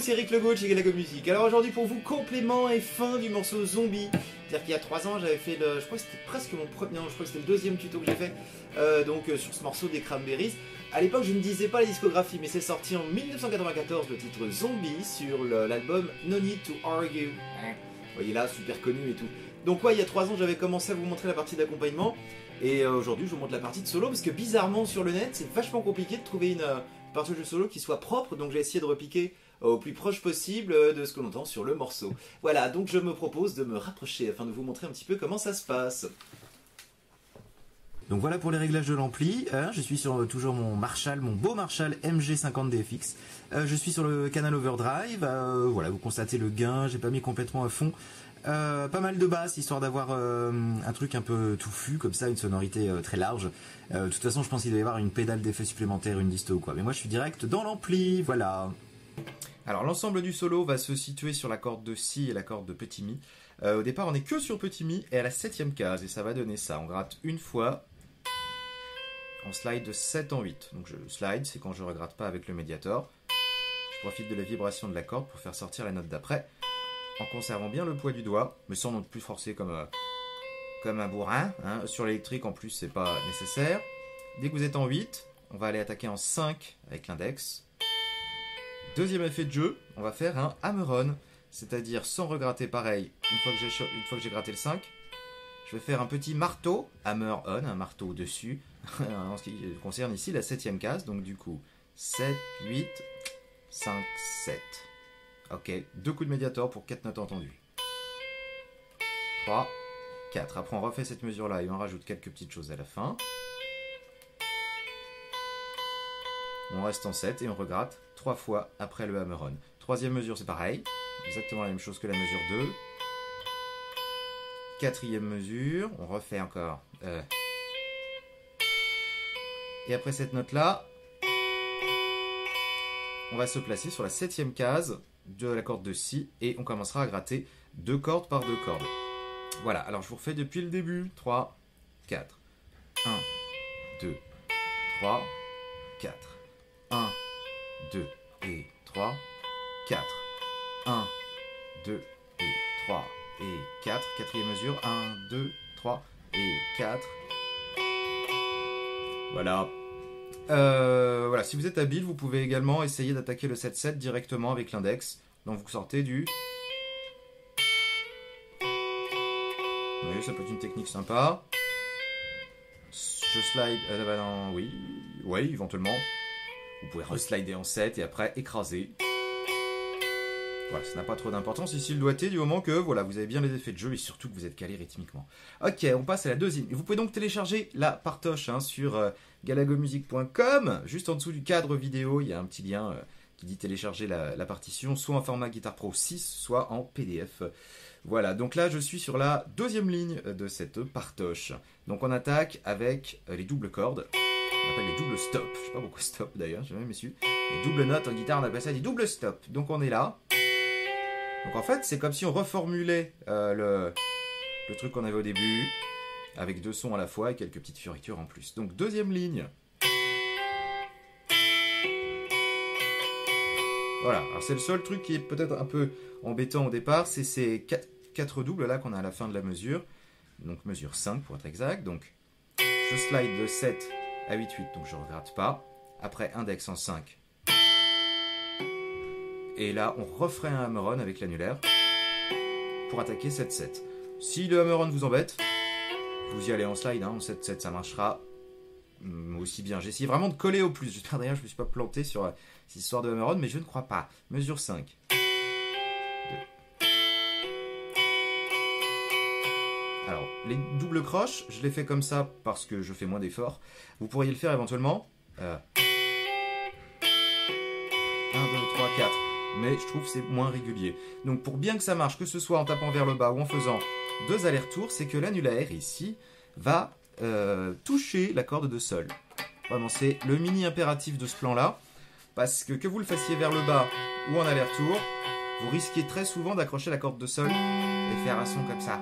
c'est Eric Legault chez Galago Music. Alors aujourd'hui pour vous, complément et fin du morceau Zombie. C'est-à-dire qu'il y a 3 ans, j'avais fait le... Je crois que c'était presque mon premier... Non, je crois que c'était le deuxième tuto que j'ai fait sur ce morceau des Cranberries. À l'époque, je ne disais pas la discographie, mais c'est sorti en 1994, le titre Zombie, sur l'album No Need to Argue. Vous voyez là, super connu et tout. Donc ouais, il y a 3 ans, j'avais commencé à vous montrer la partie d'accompagnement. Et aujourd'hui, je vous montre la partie de solo, parce que bizarrement, sur le net, c'est vachement compliqué de trouver une partie de jeu solo qui soit propre. Donc j'ai essayé de repiquer au plus proche possible de ce que l'on entend sur le morceau. Voilà, donc je me propose de me rapprocher afin de vous montrer un petit peu comment ça se passe. Donc voilà pour les réglages de l'ampli, je suis sur toujours mon Marshall, mon beau Marshall MG50DFX. Je suis sur le canal Overdrive, voilà, vous constatez le gain, j'ai pas mis complètement à fond. Pas mal de basses, histoire d'avoir un truc un peu touffu, comme ça, une sonorité très large. De toute façon, je pense qu'il doit y avoir une pédale d'effet supplémentaire, une disto ou quoi. Mais moi, je suis direct dans l'ampli, voilà. Alors, l'ensemble du solo va se situer sur la corde de Si et la corde de petit Mi. Au départ, on n'est que sur petit Mi et à la 7e case, et ça va donner ça. On gratte une fois, on slide de 7 en 8. Donc, je slide, c'est quand je ne regratte pas avec le médiator. Je profite de la vibration de la corde pour faire sortir la note d'après, en conservant bien le poids du doigt, mais sans non plus forcer comme un bourrin. Hein. Sur l'électrique, en plus, c'est pas nécessaire. Dès que vous êtes en 8, on va aller attaquer en 5 avec l'index. Deuxième effet de jeu, on va faire un hammer-on, c'est-à-dire sans regratter pareil. Une fois que j'ai gratté le 5, je vais faire un petit marteau, hammer-on, un marteau au-dessus, en ce qui concerne ici la 7e case. Donc du coup, 7, 8, 5, 7. Ok, 2 coups de médiator pour 4 notes entendues. 3, 4. Après, on refait cette mesure-là et on rajoute quelques petites choses à la fin. On reste en 7 et on regratte 3 fois après le hammer-on. Troisième mesure, c'est pareil. Exactement la même chose que la mesure 2. Quatrième mesure, on refait encore. Et après cette note-là, on va se placer sur la 7e case de la corde de Si et on commencera à gratter 2 cordes par 2 cordes. Voilà, alors je vous refais depuis le début. 3, 4. 1, 2, 3, 4. 1, 2 et 3, 4. 1, 2 et 3 et 4. Quatrième mesure. 1, 2, 3 et 4. Voilà. Voilà, si vous êtes habile, vous pouvez également essayer d'attaquer le 7-7 directement avec l'index. Donc vous sortez du... Oui, ça peut être une technique sympa. Je slide... non, oui, éventuellement. Vous pouvez reslider en 7 et après écraser. Voilà, ça n'a pas trop d'importance ici le doigté du moment que voilà, vous avez bien les effets de jeu et surtout que vous êtes calé rythmiquement. Ok, on passe à la deuxième. Et vous pouvez donc télécharger la partoche sur galagomusic.com. Juste en dessous du cadre vidéo, il y a un petit lien qui dit télécharger la partition, soit en format Guitar Pro 6, soit en PDF. Voilà, donc là je suis sur la deuxième ligne de cette partoche. Donc on attaque avec les doubles cordes. On appelle les doubles stops. Je sais pas pourquoi stop d'ailleurs, j'ai jamais su. Les doubles notes en guitare, on appelle ça des doubles stops. Donc on est là. Donc en fait, c'est comme si on reformulait le truc qu'on avait au début, avec 2 sons à la fois et quelques petites fioritures en plus. Donc deuxième ligne. Voilà, alors c'est le seul truc qui est peut-être un peu embêtant au départ, c'est ces 4 doubles là qu'on a à la fin de la mesure. Donc mesure 5 pour être exact. Donc je slide de 7 à 8, 8, donc je ne regrette pas. Après index en 5. Et là, on referait un hammer-on avec l'annulaire pour attaquer 7-7. Si le hammer-on vous embête, vous y allez en slide, en 7-7, ça marchera aussi bien. J'ai essayé vraiment de coller au plus. J'espère d'ailleurs que je ne me suis pas planté sur cette histoire de hammer-on, mais je ne crois pas. Mesure 5. 2. Alors, les doubles croches, je les fais comme ça parce que je fais moins d'efforts. Vous pourriez le faire éventuellement. 1, 2, 3, 4. Mais je trouve que c'est moins régulier. Donc pour bien que ça marche, que ce soit en tapant vers le bas ou en faisant 2 allers-retours, c'est que l'annulaire ici va toucher la corde de sol. Vraiment, c'est le mini impératif de ce plan-là, parce que vous le fassiez vers le bas ou en aller-retour, vous risquez très souvent d'accrocher la corde de sol et faire un son comme ça.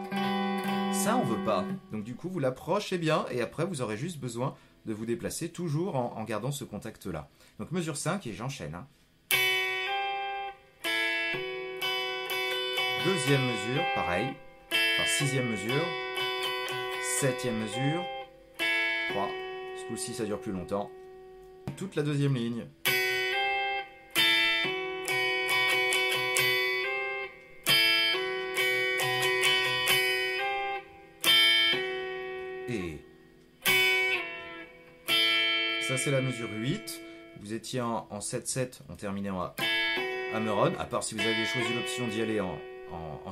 Ça, on veut pas. Donc du coup, vous l'approchez bien et après, vous aurez juste besoin de vous déplacer toujours en gardant ce contact-là. Donc mesure 5 et j'enchaîne. Deuxième mesure, pareil. Enfin, sixième mesure. Septième mesure. 3. Ce coup-ci, ça dure plus longtemps. Toute la deuxième ligne. Et ça, c'est la mesure 8. Vous étiez en 7-7, on terminait en hammer-on. À part si vous avez choisi l'option d'y aller en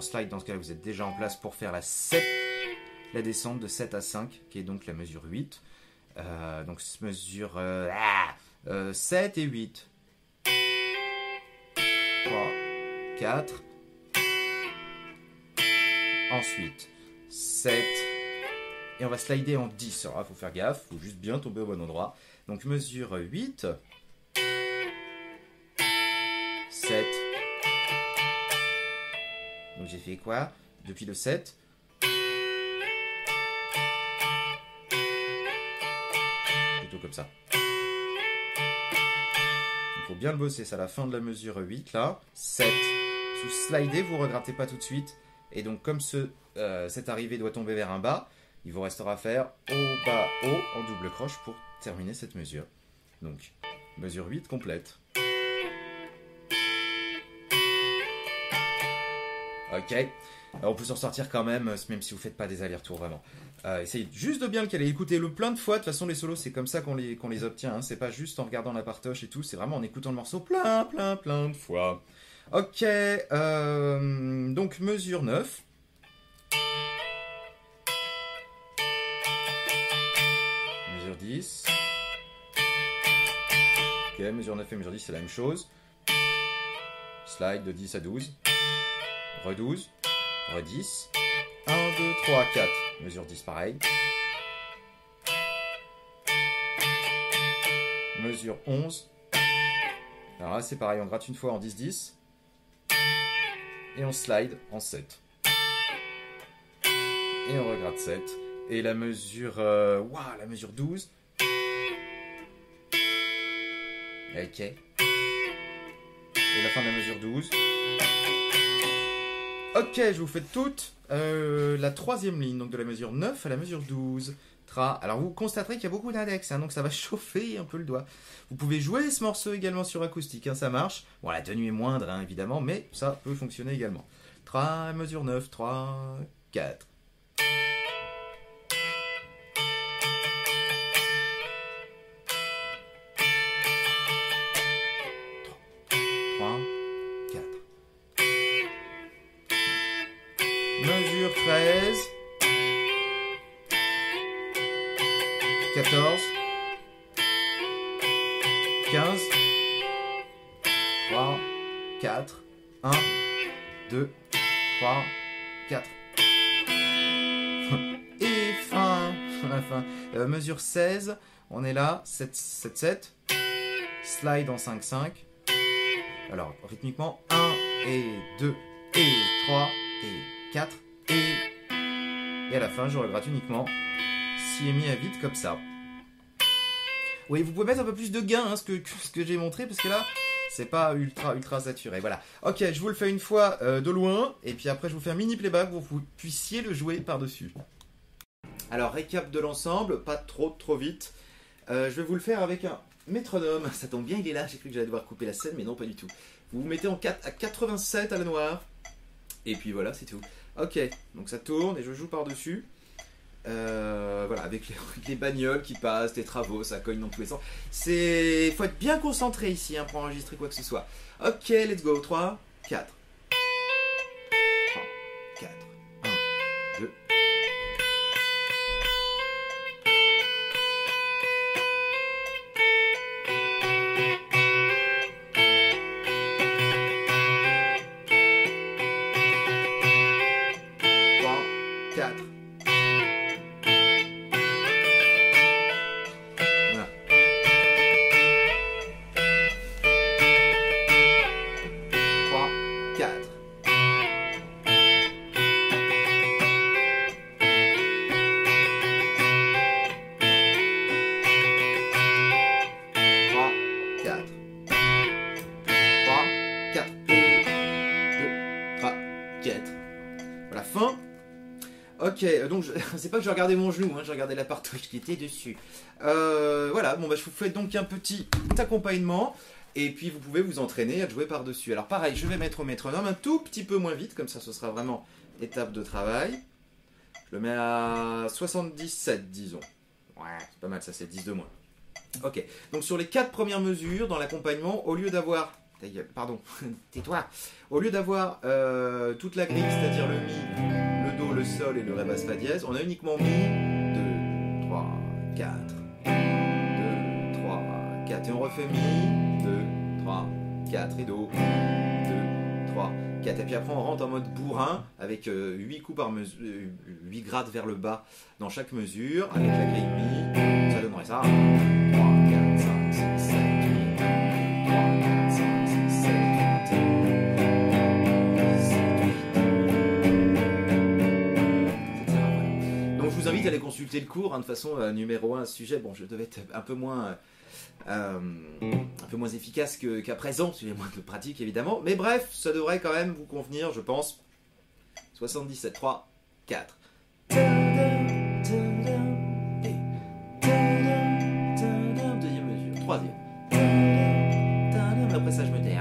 slide, dans ce cas-là, vous êtes déjà en place pour faire la descente de 7 à 5, qui est donc la mesure 8. Donc, mesure 7 et 8. 3, 4. Ensuite, 7. Et on va slider en 10. Alors, il faut faire gaffe, il faut juste bien tomber au bon endroit. Donc, mesure 8. 7. Donc, j'ai fait quoi? Depuis le 7. Plutôt comme ça. Il faut bien le bosser, c'est à la fin de la mesure 8, là. 7. Si vous slidez, vous ne regrettez pas tout de suite. Et donc, comme cette arrivée doit tomber vers un bas, il vous restera à faire haut, bas, haut en double croche pour terminer cette mesure. Donc, mesure 8 complète. Ok. Alors, on peut s'en sortir quand même si vous ne faites pas des allers-retours vraiment. Essayez juste de bien le caler. Écoutez-le plein de fois. De toute façon, les solos, c'est comme ça qu'on les obtient. Hein. C'est pas juste en regardant la partoche et tout. C'est vraiment en écoutant le morceau plein de fois. Ok. Donc, mesure 9. Mesure 10. Ok, mesure 9 et mesure 10, c'est la même chose. Slide de 10 à 12. Re-12. Re-10. 1, 2, 3, 4. Mesure 10, pareil. Mesure 11. Alors là, c'est pareil, on gratte une fois en 10-10. Et on slide en 7. Et on regratte 7. Et la mesure... la mesure 12. Ok. Et la fin de la mesure 12. Ok, je vous fais toute la troisième ligne, donc de la mesure 9 à la mesure 12. Alors vous constaterez qu'il y a beaucoup d'index, hein, donc ça va chauffer un peu le doigt. Vous pouvez jouer ce morceau également sur acoustique, hein, ça marche. Bon, la tenue est moindre, hein, évidemment, mais ça peut fonctionner également. Mesure 9, 3, 4. Mesure 13, 14, 15, 3, 4, 1, 2, 3, 4. Et fin. Mesure 16, on est là, 7, 7, 7. Slide en 5, 5. Alors, rythmiquement, 1 et 2 et 3 et 4 et à la fin je regrette uniquement si est mis à vide comme ça. Oui, vous pouvez mettre un peu plus de gain, hein, ce que j'ai montré, parce que là c'est pas ultra saturé. Voilà. Ok, je vous le fais une fois de loin et puis après je vous fais un mini playback pour que vous puissiez le jouer par dessus. Alors récap de l'ensemble, pas trop vite. Je vais vous le faire avec un métronome. Ça tombe bien, il est là. J'ai cru que j'allais devoir couper la scène, mais non, pas du tout. Vous vous mettez à 87 à la noire. Et puis voilà, c'est tout. Ok, donc ça tourne et je joue par-dessus. Voilà, avec les bagnoles qui passent, les travaux, ça cogne dans tous les sens. Faut être bien concentré ici, hein, pour enregistrer quoi que ce soit. Ok, let's go. 3, 4. 3, 4. 1, 2. Ok, donc c'est pas que je regardais mon genou, hein, je regardais la partie qui était dessus. Voilà, bon bah je vous fais donc un petit accompagnement. Et puis vous pouvez vous entraîner à jouer par-dessus. Alors pareil, je vais mettre au métronome un tout petit peu moins vite, comme ça ce sera vraiment étape de travail. Je le mets à 77, disons. Ouais, c'est pas mal ça, c'est 10 de moins. Ok, donc sur les 4 premières mesures dans l'accompagnement, au lieu d'avoir... Pardon, tais-toi. Au lieu d'avoir toute la grille, c'est-à-dire le mi, le do, le sol et le ré basse fa dièse, on a uniquement mi, 2, 3, 4, 2, 3, 4. Et on refait mi, 2, 3, 4 et do, 2, 3, 4. Et puis après on rentre en mode bourrin avec 8 coups par mesure, 8 grades vers le bas dans chaque mesure, avec la grille mi, ça donnerait ça. 3, 4, 5, 6, 7, 8, 3, 4, 5, 6, 7, 8, 7, 8. Donc je vous invite à aller consulter le cours, hein, de façon numéro 1 sujet. Bon, je devais être un peu moins efficace qu'à présent, parce qu'il y a moins de pratique évidemment. Mais bref, ça devrait quand même vous convenir, je pense. 77, 3, 4. Deuxième mesure, troisième. Après ça, je me tais.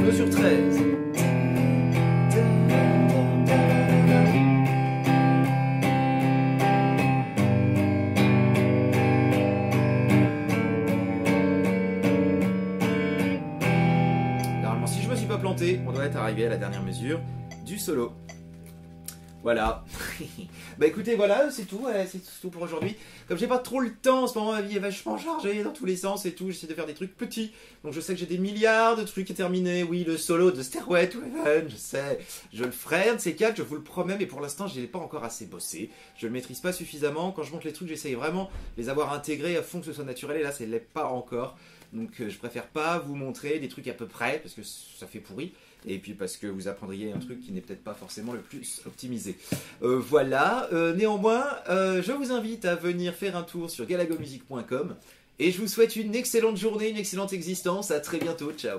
Mesure 13. Normalement, si je me suis pas planté, on doit être arrivé à la dernière mesure du solo. Voilà. Bah écoutez, voilà, c'est tout, c'est tout pour aujourd'hui. Comme j'ai pas trop le temps, en ce moment ma vie est vachement chargée dans tous les sens et tout, j'essaie de faire des trucs petits. Donc je sais que j'ai des milliards de trucs à terminer. Oui, le solo de Stairway to Heaven, je sais, je le ferai, un de ces quatre, je vous le promets, mais pour l'instant je l'ai pas encore assez bossé. Je le maîtrise pas suffisamment. Quand je monte les trucs, j'essaye vraiment de les avoir intégrés à fond, que ce soit naturel, et là ça ne l'est pas encore. Donc je préfère pas vous montrer des trucs à peu près, parce que ça fait pourri. Et puis parce que vous apprendriez un truc qui n'est peut-être pas forcément le plus optimisé. Voilà, néanmoins, je vous invite à venir faire un tour sur galagomusic.com et je vous souhaite une excellente journée, une excellente existence. À très bientôt, ciao.